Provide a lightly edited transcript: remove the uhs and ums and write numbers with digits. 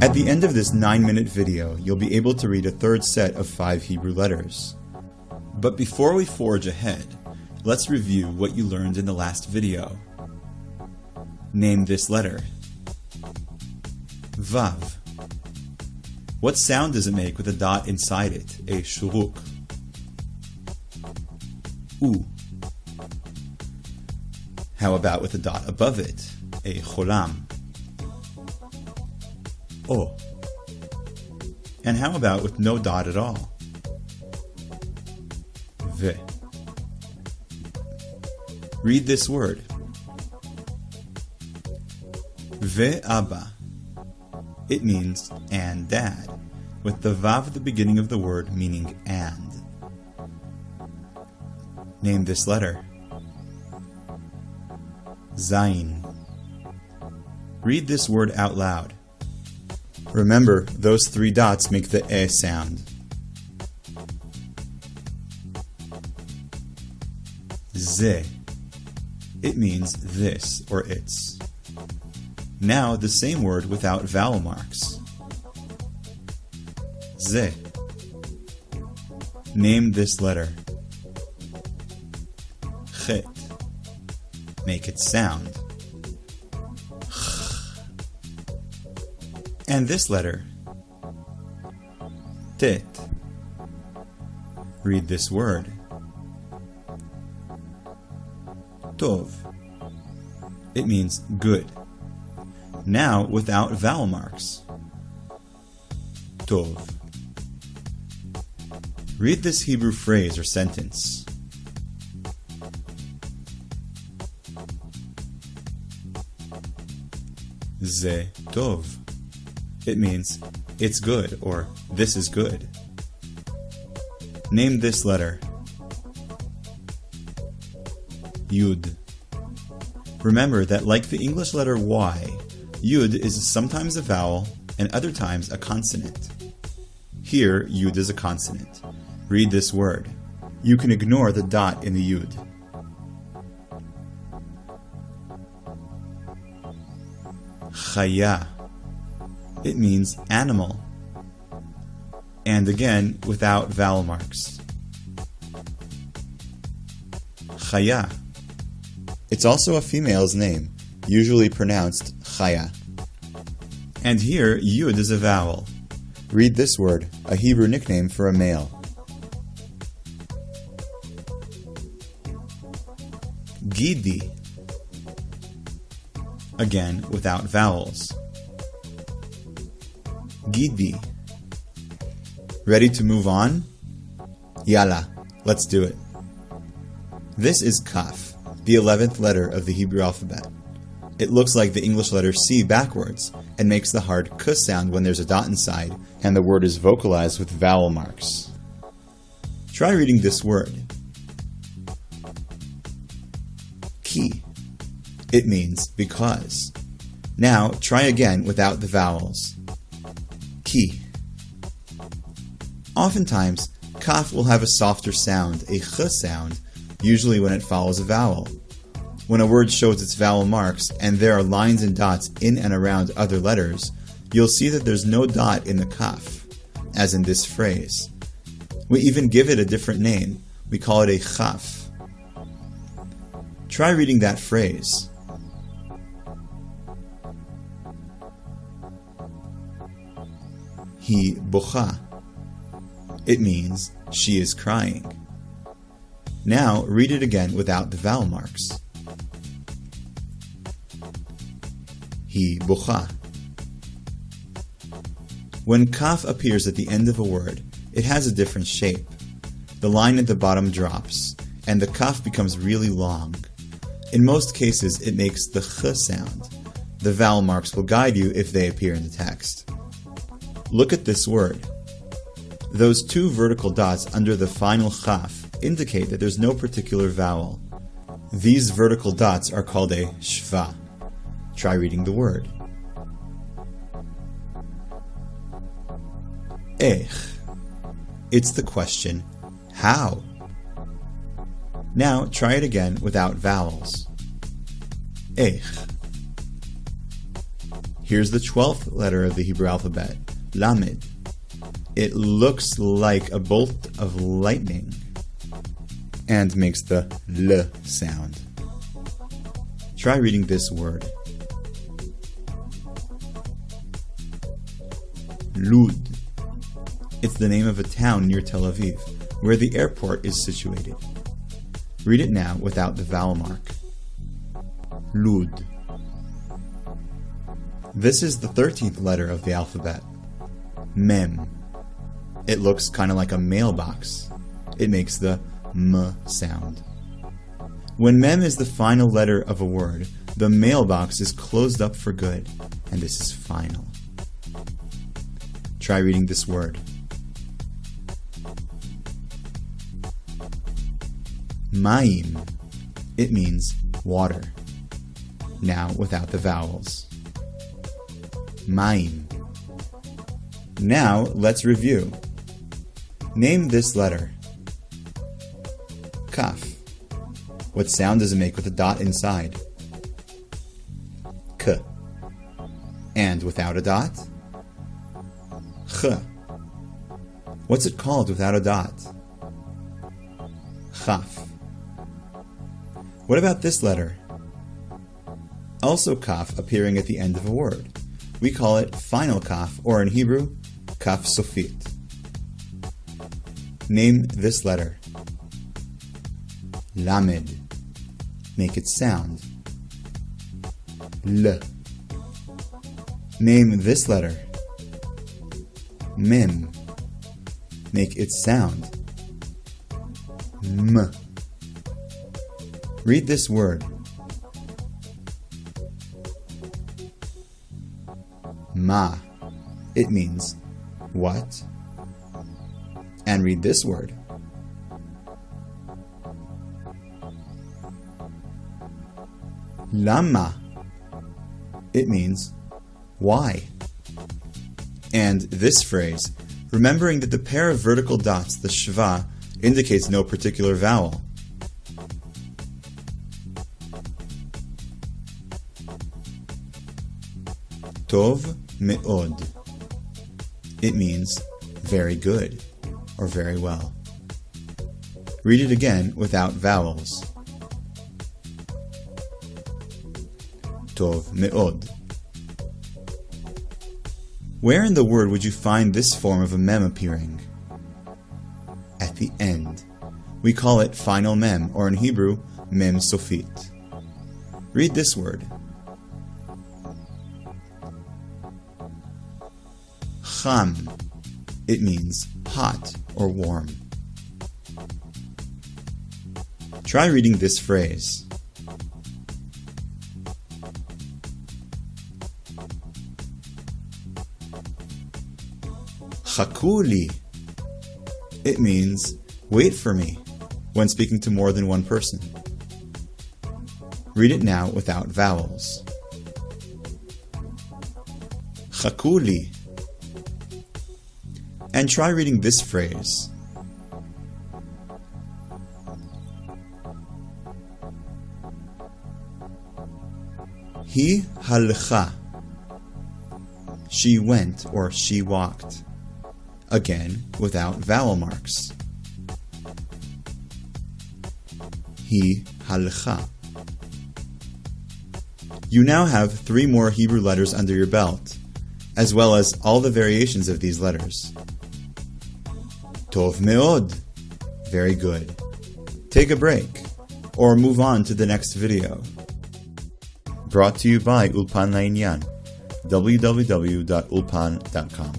At the end of this 9-minute video, you'll be able to read a third set of 5 Hebrew letters. But before we forge ahead, let's review what you learned in the last video. Name this letter. Vav. What sound does it make with a dot inside it, a shuruk? U. How about with a dot above it, a cholam? O. And how about with no dot at all? V. Read this word. Ve Abba. It means and dad, with the vav at the beginning of the word meaning and. Name this letter. Zayin. Read this word out loud. Remember, those 3 dots make the E sound. Ze. It means this or its. Now the same word without vowel marks. Ze. Name this letter. Chet. Make it sound. And this letter. Tet. Read this word. Tov. It means good. Now without vowel marks. Tov. Read this Hebrew phrase or sentence. Ze tov. It means it's good or this is good. Name this letter. Yud. Remember that like the English letter Y, Yud is sometimes a vowel and other times a consonant. Here, Yud is a consonant. Read this word. You can ignore the dot in the Yud. Chaya. It means animal. And again, without vowel marks. Chaya. It's also a female's name, usually pronounced Chaya. And here, Yud is a vowel. Read this word, a Hebrew nickname for a male. Gidi. Again, without vowels. Gidi. Ready to move on? Yalla, let's do it. This is Chaf, the 11th letter of the Hebrew alphabet. It looks like the English letter C backwards and makes the hard K sound when there's a dot inside and the word is vocalized with vowel marks. Try reading this word. Ki. It means because. Now try again without the vowels. Ki. Oftentimes, Kaf will have a softer sound, a ch sound, usually when it follows a vowel. When a word shows its vowel marks and there are lines and dots in and around other letters, you'll see that there's no dot in the kaf, as in this phrase. We even give it a different name. We call it a chaf. Try reading that phrase. Hi bocha. It means she is crying. Now read it again without the vowel marks. Hi bocha. When kaf appears at the end of a word, it has a different shape. The line at the bottom drops, and the kaf becomes really long. In most cases, it makes the ch sound. The vowel marks will guide you if they appear in the text. Look at this word. Those 2 vertical dots under the final chaf indicate that there's no particular vowel. These vertical dots are called a shva. Try reading the word. Ech. It's the question, how? Now try it again without vowels. Ech. Here's the 12th letter of the Hebrew alphabet, Lamed. It looks like a bolt of lightning and makes the L sound. Try reading this word. Lud. It's the name of a town near Tel Aviv, where the airport is situated. Read it now without the vowel mark. Lud. This is the 13th letter of the alphabet. Mem. It looks kind of like a mailbox. It makes the M sound. When Mem is the final letter of a word, the mailbox is closed up for good, and this is final. Try reading this word. Mayim. It means water. Now without the vowels. Mayim. Now let's review. Name this letter. Chaf. What sound does it make with a dot inside? K. And without a dot? Ch. What's it called without a dot? Chaf. What about this letter? Also kaf appearing at the end of a word. We call it final kaf, or in Hebrew, kaf sofit. Name this letter. Lamed. Make it sound. L. Name this letter. Mem. Make it sound. M. Read this word. Ma. It means what? And read this word. Lama. It means why? And this phrase, remembering that the pair of vertical dots, the shva, indicates no particular vowel. Tov me'od. It means very good or very well. Read it again without vowels. Tov me'od. Where in the word would you find this form of a mem appearing? At the end. We call it final mem, or in Hebrew, mem sofit. Read this word. Cham. It means hot or warm. Try reading this phrase. Chakuli. It means wait for me when speaking to more than one person. Read it now without vowels. Chakuli. And try reading this phrase. Hi halcha. She went or she walked. Again, without vowel marks. Hi halcha. You now have 3 more Hebrew letters under your belt, as well as all the variations of these letters. Tov me'od. Very good. Take a break, or move on to the next video. Brought to you by Ulpan La Inyan, www.ulpan.com.